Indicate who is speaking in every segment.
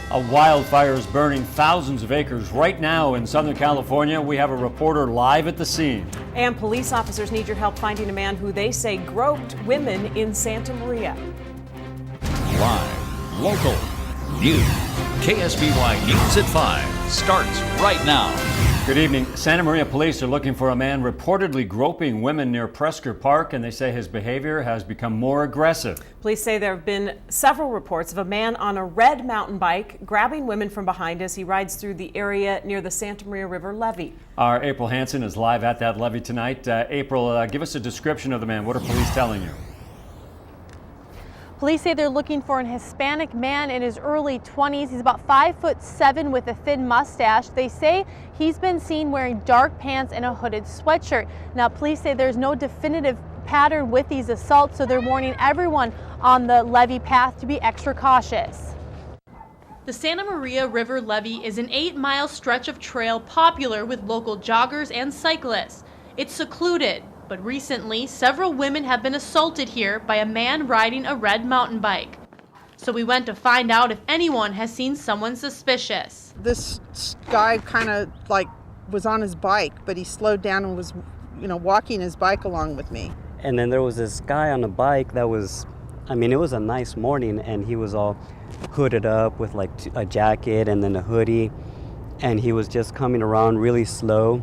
Speaker 1: A wildfire is burning thousands of acres right now in Southern California. We have a reporter live at the scene.
Speaker 2: And police officers need your help finding a man who they say groped women in Santa Maria.
Speaker 3: Live, local, news. KSBY News at 5 starts right now.
Speaker 1: Good evening. Santa Maria police are looking for a man reportedly groping women near Presker Park, and they say his behavior has become more aggressive.
Speaker 2: Police say there have been several reports of a man on a red mountain bike grabbing women from behind as he rides through the area near the Santa Maria River levee.
Speaker 1: Our April Hansen is live at that levee tonight. April, give us a description of the man. What are police telling you?
Speaker 4: Police say they're looking for an Hispanic man in his early 20s. He's about 5'7" with a thin mustache. They say he's been seen wearing dark pants and a hooded sweatshirt. Now, police say there's no definitive pattern with these assaults, so they're warning everyone on the levee path to be extra cautious. The Santa Maria River Levee is an 8-mile stretch of trail popular with local joggers and cyclists. It's secluded, but recently several women have been assaulted here by a man riding a red mountain bike. So we went to find out if anyone has seen someone suspicious.
Speaker 5: This guy kind of like was on his bike, but he slowed down and was, walking his bike along with me.
Speaker 6: And then there was this guy on a bike that was, it was a nice morning, and he was all hooded up with like a jacket and then a hoodie, and he was just coming around really slow.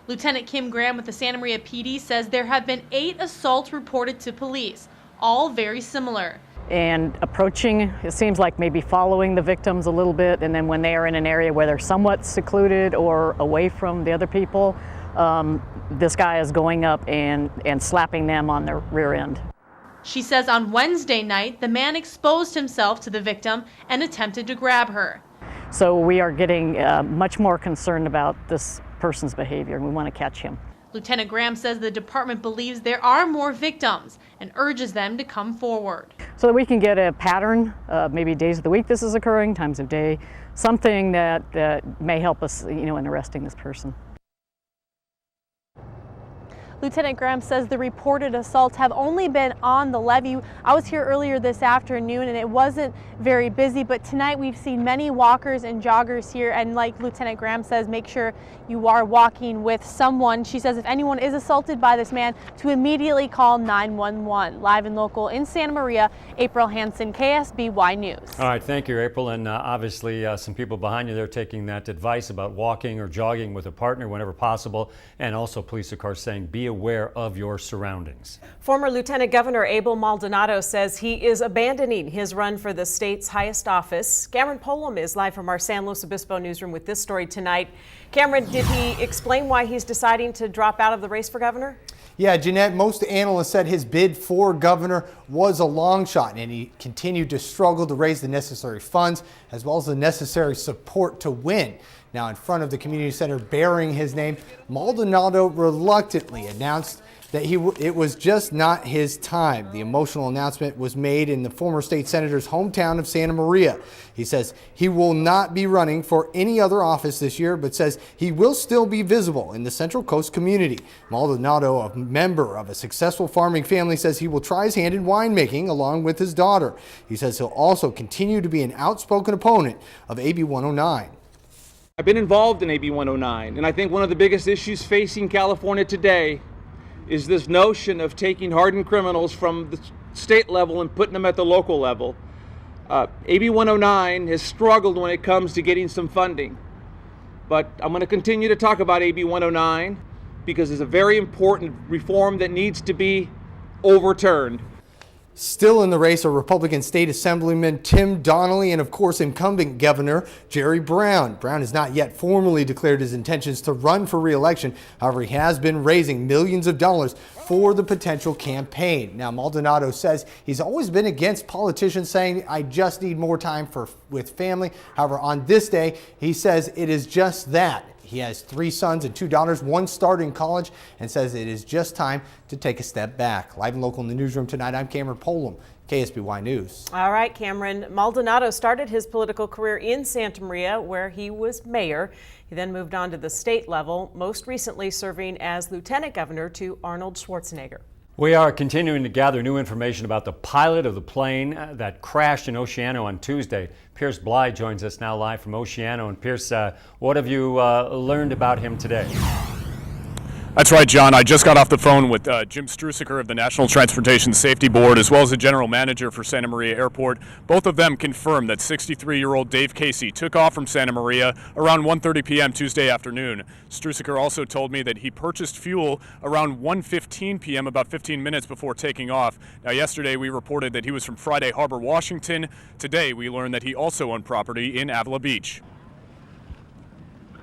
Speaker 4: Lieutenant Kim Graham with the Santa Maria PD says there have been 8 assaults reported to police, all very similar.
Speaker 7: And approaching, it seems like maybe following the victims a little bit, and then when they are in an area where they're somewhat secluded or away from the other people, this guy is going up and slapping them on their rear end.
Speaker 4: She says on Wednesday night, the man exposed himself to the victim and attempted to grab her.
Speaker 7: So we are getting much more concerned about this person's behavior, and we want to catch him.
Speaker 4: Lieutenant Graham says the department believes there are more victims and urges them to come forward.
Speaker 7: So that we can get a pattern, maybe days of the week this is occurring, times of day, something that may help us, in arresting this person.
Speaker 4: Lieutenant Graham says the reported assaults have only been on the levee. I was here earlier this afternoon and it wasn't very busy, but tonight we've seen many walkers and joggers here, and like Lieutenant Graham says, make sure you are walking with someone. She says if anyone is assaulted by this man, to immediately call 911. Live and local in Santa Maria, April Hansen, KSBY News.
Speaker 1: All right, thank you, April. And obviously some people behind you, they're taking that advice about walking or jogging with a partner whenever possible. And also police, of course, saying be aware of your surroundings.
Speaker 2: Former Lieutenant Governor Abel Maldonado says he is abandoning his run for the state's highest office. Cameron Polam is live from our San Luis Obispo newsroom with this story tonight. Cameron, did he explain why he's deciding to drop out of the race for governor?
Speaker 8: Yeah, Jeanette, most analysts said his bid for governor was a long shot, and he continued to struggle to raise the necessary funds as well as the necessary support to win. Now, in front of the community center bearing his name, Maldonado reluctantly announced that it was just not his time. The emotional announcement was made in the former state senator's hometown of Santa Maria. He says he will not be running for any other office this year, but says he will still be visible in the Central Coast community. Maldonado, a member of a successful farming family, says he will try his hand in winemaking along with his daughter. He says he'll also continue to be an outspoken opponent of AB 109.
Speaker 9: I've been involved in AB 109, and I think one of the biggest issues facing California today is this notion of taking hardened criminals from the state level and putting them at the local level. AB 109 has struggled when it comes to getting some funding, but I'm going to continue to talk about AB 109 because it's a very important reform that needs to be overturned.
Speaker 8: Still in the race are Republican State Assemblyman Tim Donnelly and, of course, incumbent Governor Jerry Brown. Brown has not yet formally declared his intentions to run for re-election. However, he has been raising millions of dollars for the potential campaign. Now, Maldonado says he's always been against politicians saying, I just need more time with family. However, on this day, he says it is just that. He has 3 sons and 2 daughters, one starting college, and says it is just time to take a step back. Live and local in the newsroom tonight, I'm Cameron Polam, KSBY News.
Speaker 2: All right, Cameron. Maldonado started his political career in Santa Maria, where he was mayor. He then moved on to the state level, most recently serving as lieutenant governor to Arnold Schwarzenegger.
Speaker 1: We are continuing to gather new information about the pilot of the plane that crashed in Oceano on Tuesday. Pierce Bly joins us now live from Oceano. And Pierce, what have you learned about him today?
Speaker 10: That's right, John. I just got off the phone with Jim Strusiker of the National Transportation Safety Board, as well as the general manager for Santa Maria Airport. Both of them confirmed that 63-year-old Dave Casey took off from Santa Maria around 1:30 p.m. Tuesday afternoon. Strusiker also told me that he purchased fuel around 1:15 p.m., about 15 minutes before taking off. Now, yesterday we reported that he was from Friday Harbor, Washington. Today we learned that he also owned property in Avila Beach.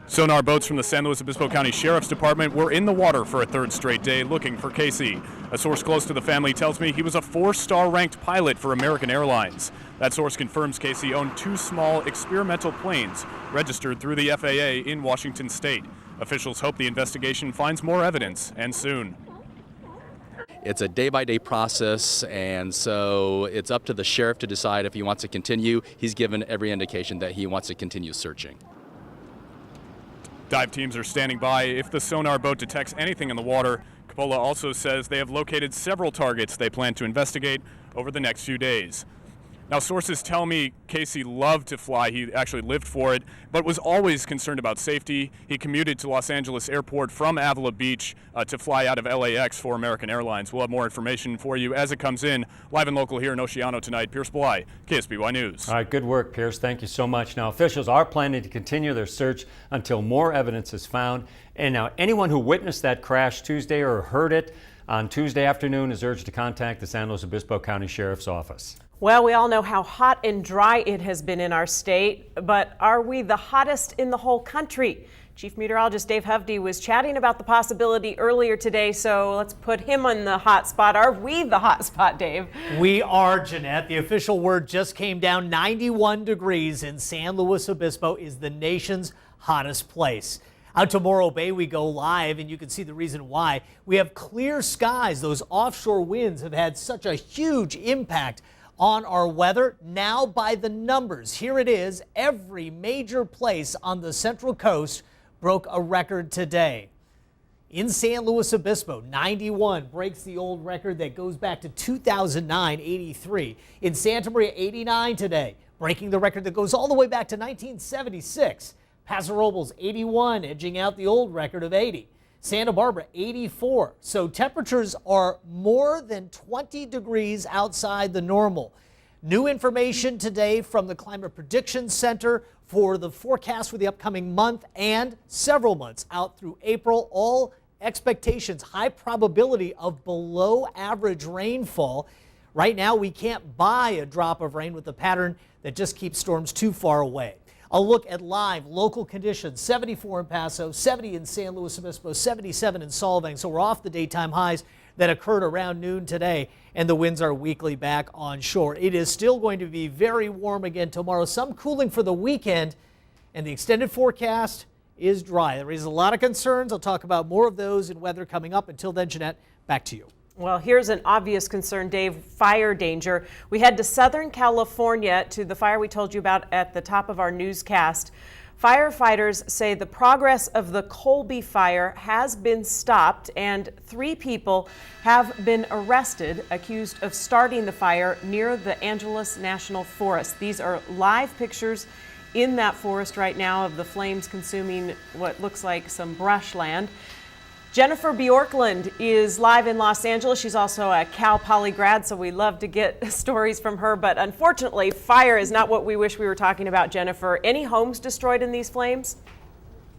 Speaker 10: Sonar boats from the San Luis Obispo County Sheriff's Department were in the water for a third straight day looking for Casey. A source close to the family tells me he was a 4-star ranked pilot for American Airlines. That source confirms Casey owned 2 small experimental planes registered through the FAA in Washington state. Officials hope the investigation finds more evidence, and soon.
Speaker 11: It's a day-by-day process, and so it's up to the sheriff to decide if he wants to continue. He's given every indication that he wants to continue searching.
Speaker 10: Dive teams are standing by if the sonar boat detects anything in the water. Coppola also says they have located several targets they plan to investigate over the next few days. Now, sources tell me Casey loved to fly. He actually lived for it, but was always concerned about safety. He commuted to Los Angeles Airport from Avila Beach to fly out of LAX for American Airlines. We'll have more information for you as it comes in. Live and local here in Oceano tonight, Pierce Bly, KSBY News.
Speaker 1: All right, good work, Pierce. Thank you so much. Now, officials are planning to continue their search until more evidence is found. And now, anyone who witnessed that crash Tuesday or heard it on Tuesday afternoon is urged to contact the San Luis Obispo County Sheriff's Office.
Speaker 2: Well, we all know how hot and dry it has been in our state, but are we the hottest in the whole country? Chief Meteorologist Dave Hovde was chatting about the possibility earlier today, so let's put him on the hot spot. Are we the hot spot, Dave?
Speaker 12: We are, Jeanette. The official word just came down. 91 degrees in San Luis Obispo is the nation's hottest place. Out to Morro Bay we go live, and you can see the reason why. We have clear skies. Those offshore winds have had such a huge impact on our weather. Now by the numbers, here it is. Every major place on the Central Coast broke a record today. In San Luis Obispo, 91 breaks the old record that goes back to 2009, 83. In Santa Maria, 89 today, breaking the record that goes all the way back to 1976. Paso Robles, 81, edging out the old record of 80. Santa Barbara, 84. So temperatures are more than 20 degrees outside the normal. New information today from the Climate Prediction Center for the forecast for the upcoming month and several months out through April. All expectations, high probability of below average rainfall. Right now, we can't buy a drop of rain with a pattern that just keeps storms too far away. A look at live local conditions, 74 in Paso, 70 in San Luis Obispo, 77 in Solvang. So we're off the daytime highs that occurred around noon today, and the winds are weakly back on shore. It is still going to be very warm again tomorrow, some cooling for the weekend, and the extended forecast is dry. That raises a lot of concerns. I'll talk about more of those in weather coming up. Until then, Jeanette, back to you.
Speaker 2: Well, here's an obvious concern, Dave, fire danger. We head to Southern California to the fire we told you about at the top of our newscast. Firefighters say the progress of the Colby fire has been stopped and 3 people have been arrested accused of starting the fire near the Angeles National Forest. These are live pictures in that forest right now of the flames consuming what looks like some brushland. Jennifer Bjorklund is live in Los Angeles. She's also a Cal Poly grad, so we love to get stories from her. But unfortunately, fire is not what we wish we were talking about, Jennifer. Any homes destroyed in these flames?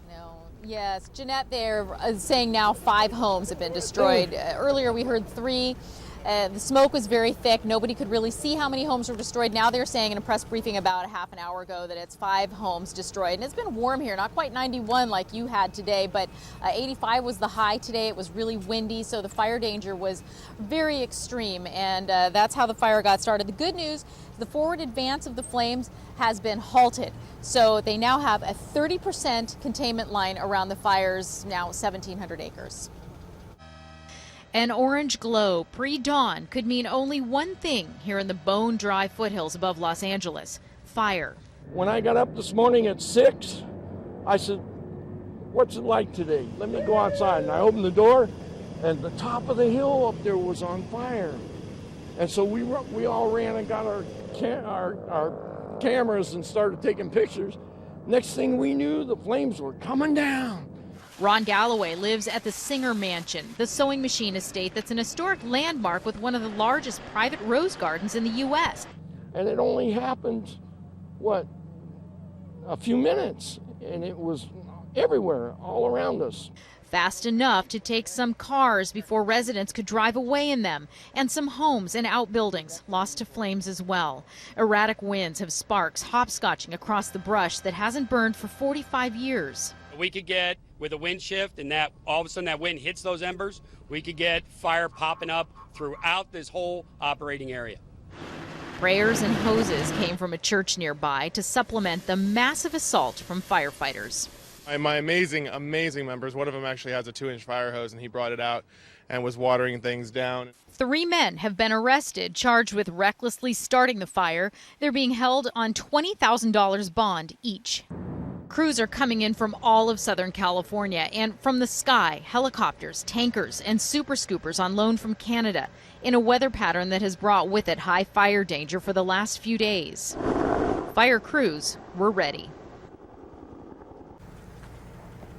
Speaker 13: No. Yes, Jeanette, they're saying now 5 homes have been destroyed. Earlier we heard 3. The smoke was very thick. Nobody could really see how many homes were destroyed. Now they're saying in a press briefing about a half an hour ago that it's 5 homes destroyed. And it's been warm here, not quite 91 like you had today, but 85 was the high today. It was really windy, so the fire danger was very extreme. And that's how the fire got started. The good news, the forward advance of the flames has been halted. So they now have a 30% containment line around the fire's now 1,700 acres.
Speaker 14: An orange glow pre-dawn could mean only one thing here in the bone-dry foothills above Los Angeles: fire.
Speaker 15: When I got up this morning at 6, I said, what's it like today? Let me go outside. And I opened the door, and the top of the hill up there was on fire. And so we all ran and got our cameras and started taking pictures. Next thing we knew, the flames were coming down.
Speaker 14: Ron Galloway lives at the Singer Mansion, the sewing machine estate that's an historic landmark with one of the largest private rose gardens in the U.S.
Speaker 15: And it only happened, what, a few minutes, and it was everywhere, all around us.
Speaker 14: Fast enough to take some cars before residents could drive away in them, and some homes and outbuildings lost to flames as well. Erratic winds have sparks hopscotching across the brush that hasn't burned for 45 years.
Speaker 16: We could get, with a wind shift and that all of a sudden that wind hits those embers, we could get fire popping up throughout this whole operating area.
Speaker 14: Sprayers and hoses came from a church nearby to supplement the massive assault from firefighters.
Speaker 17: My amazing members, one of them actually has a 2-inch fire hose, and he brought it out and was watering things down.
Speaker 14: 3 men have been arrested, charged with recklessly starting the fire. They're being held on $20,000 bond each. Crews are coming in from all of Southern California and from the sky, helicopters, tankers, and super scoopers on loan from Canada in a weather pattern that has brought with it high fire danger for the last few days. Fire crews were ready.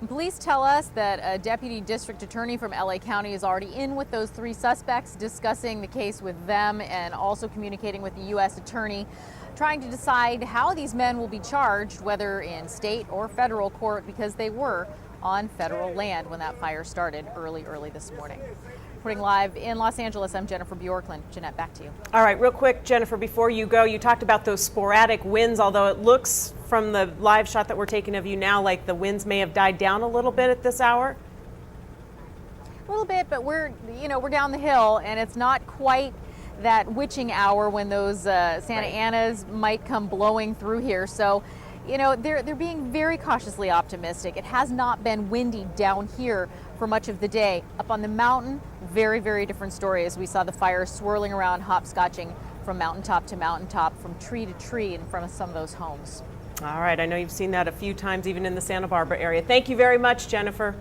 Speaker 13: Police tell us that a deputy district attorney from LA County is already in with those 3 suspects, discussing the case with them and also communicating with the U.S. attorney, trying to decide how these men will be charged, whether in state or federal court, because they were on federal land when that fire started early this morning. Reporting live in Los Angeles, I'm Jennifer Bjorklund. Jeanette, back to you.
Speaker 2: All right, real quick, Jennifer, before you go, you talked about those sporadic winds, although it looks from the live shot that we're taking of you now like the winds may have died down a little bit at this hour.
Speaker 13: A little bit, but we're down the hill, and it's not quite that witching hour when those Santa Anas might come blowing through here. So, they're being very cautiously optimistic. It has not been windy down here for much of the day. Up on the mountain, very, very different story, as we saw the fire swirling around, hopscotching from mountaintop to mountaintop, from tree to tree in front of some of those homes.
Speaker 2: All right, I know you've seen that a few times, even in the Santa Barbara area. Thank you very much, Jennifer.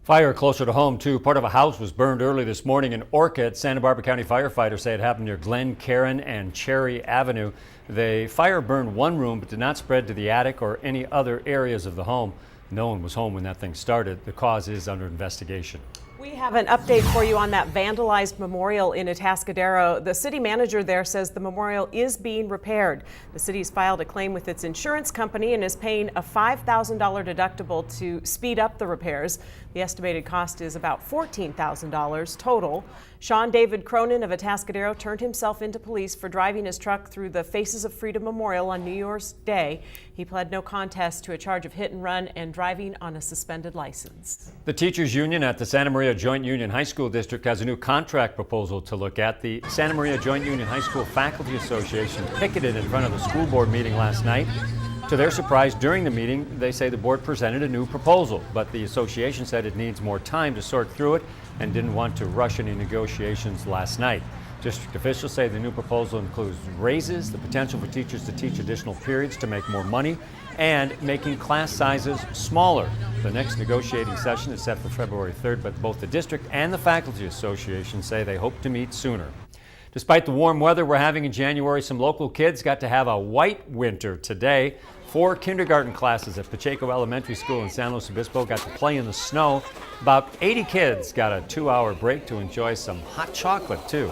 Speaker 1: Fire closer to home, too. Part of a house was burned early this morning in Orchid. Santa Barbara County firefighters say it happened near Glen Caron and Cherry Avenue. The fire burned one room but did not spread to the attic or any other areas of the home. No one was home when that thing started. The cause is under investigation.
Speaker 2: We have an update for you on that vandalized memorial in Atascadero. The city manager there says the memorial is being repaired. The city's filed a claim with its insurance company and is paying a $5,000 deductible to speed up the repairs. The estimated cost is about $14,000 total. Sean David Cronin of Atascadero turned himself into police for driving his truck through the Faces of Freedom Memorial on New Year's Day. He pled no contest to a charge of hit and run and driving on a suspended license.
Speaker 1: The teachers union at the Santa Maria Joint Union High School District has a new contract proposal to look at. The Santa Maria Joint Union High School Faculty Association picketed in front of the school board meeting last night. To their surprise, during the meeting, they say the board presented a new proposal, but the association said it needs more time to sort through it and didn't want to rush any negotiations last night. District officials say the new proposal includes raises, the potential for teachers to teach additional periods to make more money, and making class sizes smaller. The next negotiating session is set for February 3rd, but both the district and the faculty association say they hope to meet sooner. Despite the warm weather we're having in January, some local kids got to have a white winter today. 4 kindergarten classes at Pacheco Elementary School in San Luis Obispo got to play in the snow. About 80 kids got a 2-hour break to enjoy some hot chocolate, too.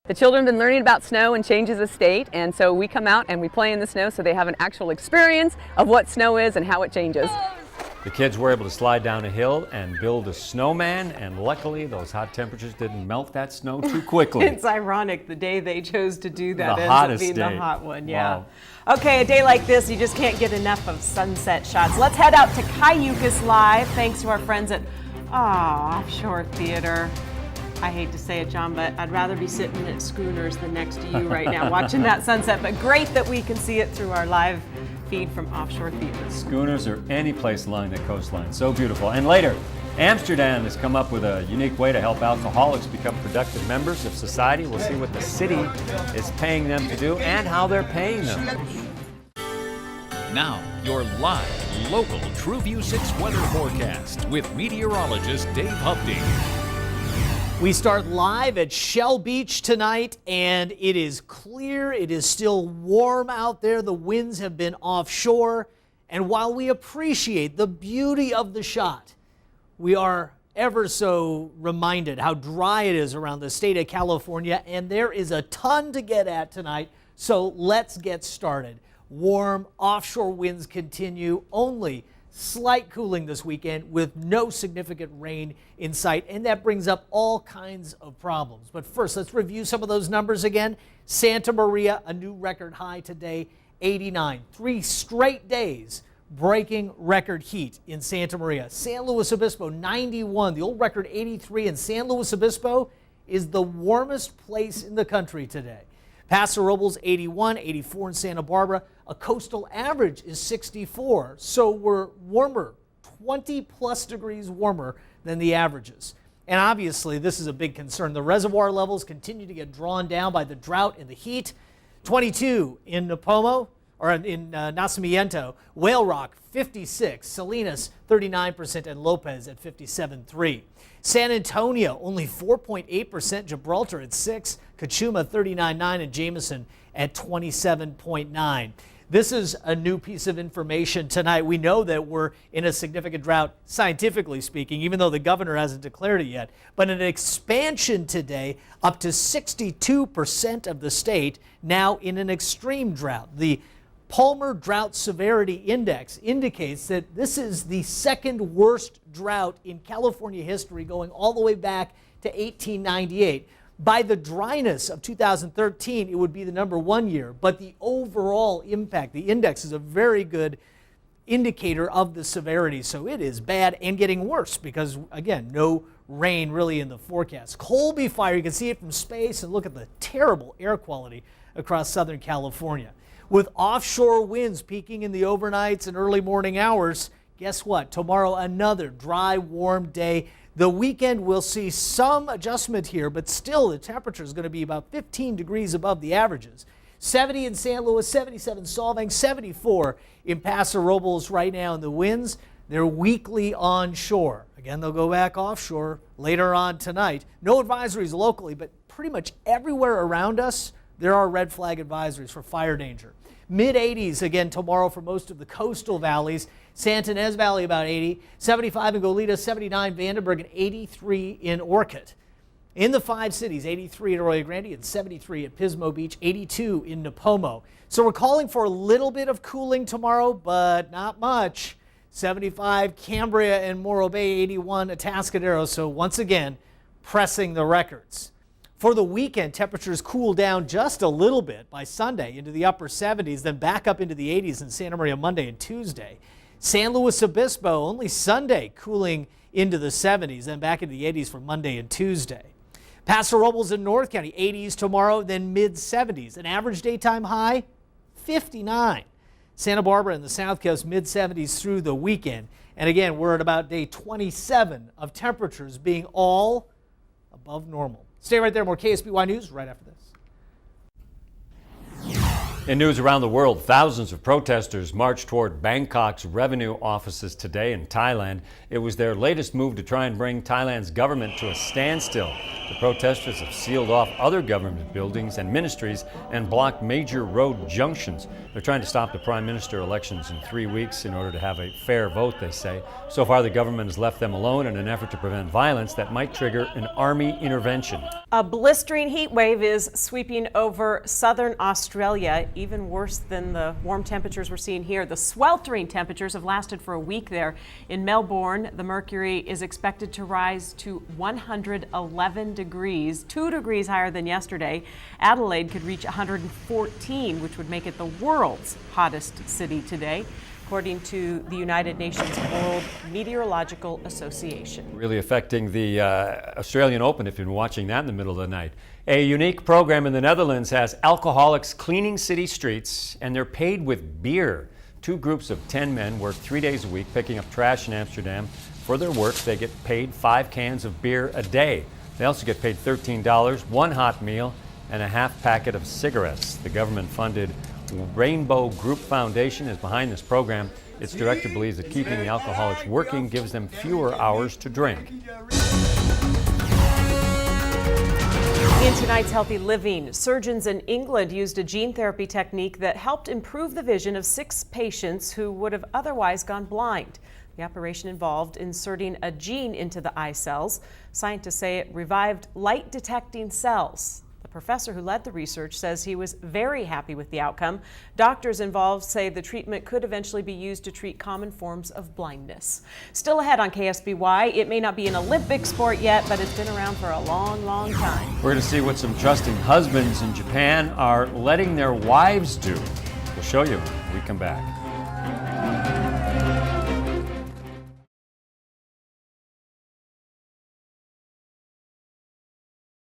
Speaker 18: The children have been learning about snow and changes of state, and so we come out and we play in the snow so they have an actual experience of what snow is and how it changes.
Speaker 1: The kids were able to slide down a hill and build a snowman, and luckily those hot temperatures didn't melt that snow too quickly.
Speaker 2: It's ironic the day they chose to do that
Speaker 1: The
Speaker 2: ends up
Speaker 1: hottest
Speaker 2: being
Speaker 1: day.
Speaker 2: the hot one. Yeah.
Speaker 1: Wow.
Speaker 2: Okay, a day like this, you just can't get enough of sunset shots. Let's head out to Cayucas Live, thanks to our friends at Offshore Theater. I hate to say it, John, but I'd rather be sitting at Schooners than next to you right now watching that sunset, but great that we can see it through our live feed from Offshore Theater.
Speaker 1: Schooners or any place along the coastline. So beautiful. And later, Amsterdam has come up with a unique way to help alcoholics become productive members of society. We'll see what the city is paying them to do and how they're paying them.
Speaker 3: Now, your live, local TrueView 6 weather forecast with meteorologist Dave Hupty.
Speaker 12: We start live at Shell Beach tonight, and it is clear. It is still warm out there. The winds have been offshore. And while we appreciate the beauty of the shot, we are ever so reminded how dry it is around the state of California, and there is a ton to get at tonight. So let's get started. Warm offshore winds continue, only slight cooling this weekend with no significant rain in sight, and that brings up all kinds of problems. But first, let's review some of those numbers again. Santa Maria, a new record high today, 89. 3 straight days breaking record heat in Santa Maria. San Luis Obispo, 91. The old record, 83. And San Luis Obispo is the warmest place in the country today. Paso Robles, 81, 84 in Santa Barbara. A coastal average is 64, so we're warmer, 20 plus degrees warmer than the averages. And obviously, this is a big concern. The reservoir levels continue to get drawn down by the drought and the heat. 22 in Nipomo, or in Nacimiento. Whale Rock, 56. Salinas, 39%, and Lopez at 57.3. San Antonio, only 4.8%. Gibraltar at 6. Cachuma, 39.9, and Jameson at 27.9. This is a new piece of information tonight. We know that we're in a significant drought, scientifically speaking, even though the governor hasn't declared it yet. But an expansion today, up to 62% of the state now in an extreme drought. The Palmer Drought Severity Index indicates that this is the second worst drought in California history, going all the way back to 1898. By the dryness of 2013, it would be the #1 year, but the overall impact, the index is a very good indicator of the severity. So it is bad and getting worse because, again, no rain really in the forecast. Colby fire, you can see it from space, and look at the terrible air quality across Southern California. With offshore winds peaking in the overnights and early morning hours, guess what? Tomorrow, another dry, warm day. The weekend will see some adjustment here, but still the temperature is going to be about 15 degrees above the averages. 70 in San Luis, 77 Solvang, 74 in Paso Robles right now. And the winds, they're weakly onshore. Again, they'll go back offshore later on tonight. No advisories locally, but pretty much everywhere around us, there are red flag advisories for fire danger. Mid-80s again tomorrow for most of the coastal valleys. Santa Ynez Valley about 80, 75 in Goleta, 79 Vandenberg, and 83 in Orcutt. In the 5 cities, 83 at Arroyo Grande and 73 at Pismo Beach, 82 in Nipomo. So we're calling for a little bit of cooling tomorrow, but not much. 75 Cambria and Morro Bay, 81 Atascadero. So once again, pressing the records. For the weekend, temperatures cool down just a little bit by Sunday into the upper 70s, then back up into the 80s in Santa Maria Monday and Tuesday. San Luis Obispo, only Sunday cooling into the 70s, then back into the 80s for Monday and Tuesday. Paso Robles in North County, 80s tomorrow, then mid-70s. An average daytime high, 59. Santa Barbara and the South Coast, mid-70s through the weekend. And again, we're at about day 27 of temperatures being all above normal. Stay right there. More KSBY News right after this.
Speaker 1: In news around the world, thousands of protesters marched toward Bangkok's revenue offices today in Thailand. It was their latest move to try and bring Thailand's government to a standstill. The protesters have sealed off other government buildings and ministries and blocked major road junctions. They're trying to stop the prime minister elections in 3 weeks in order to have a fair vote, they say. So far, the government has left them alone in an effort to prevent violence that might trigger an army intervention.
Speaker 2: A blistering heat wave is sweeping over southern Australia, even worse than the warm temperatures we're seeing here. The sweltering temperatures have lasted for a week there. In Melbourne, the mercury is expected to rise to 111 degrees, 2 degrees higher than yesterday. Adelaide could reach 114, which would make it the world's hottest city today, according to the United Nations World Meteorological Association.
Speaker 1: Really affecting the Australian Open, if you've been watching that in the middle of the night. A unique program in the Netherlands has alcoholics cleaning city streets, and they're paid with beer. 2 groups of 10 men work 3 days a week picking up trash in Amsterdam. For their work, they get paid 5 cans of beer a day. They also get paid $13, 1 hot meal, and a half packet of cigarettes. The government funded Rainbow Group Foundation is behind this program. Its director believes that keeping the alcoholics working gives them fewer hours to drink.
Speaker 2: In tonight's Healthy Living, surgeons in England used a gene therapy technique that helped improve the vision of 6 patients who would have otherwise gone blind. The operation involved inserting a gene into the eye cells. Scientists say it revived light-detecting cells. The professor who led the research says he was very happy with the outcome. Doctors involved say the treatment could eventually be used to treat common forms of blindness. Still ahead on KSBY, it may not be an Olympic sport yet, but it's been around for a long, long time.
Speaker 1: We're going to see what some trusting husbands in Japan are letting their wives do. We'll show you when we come back.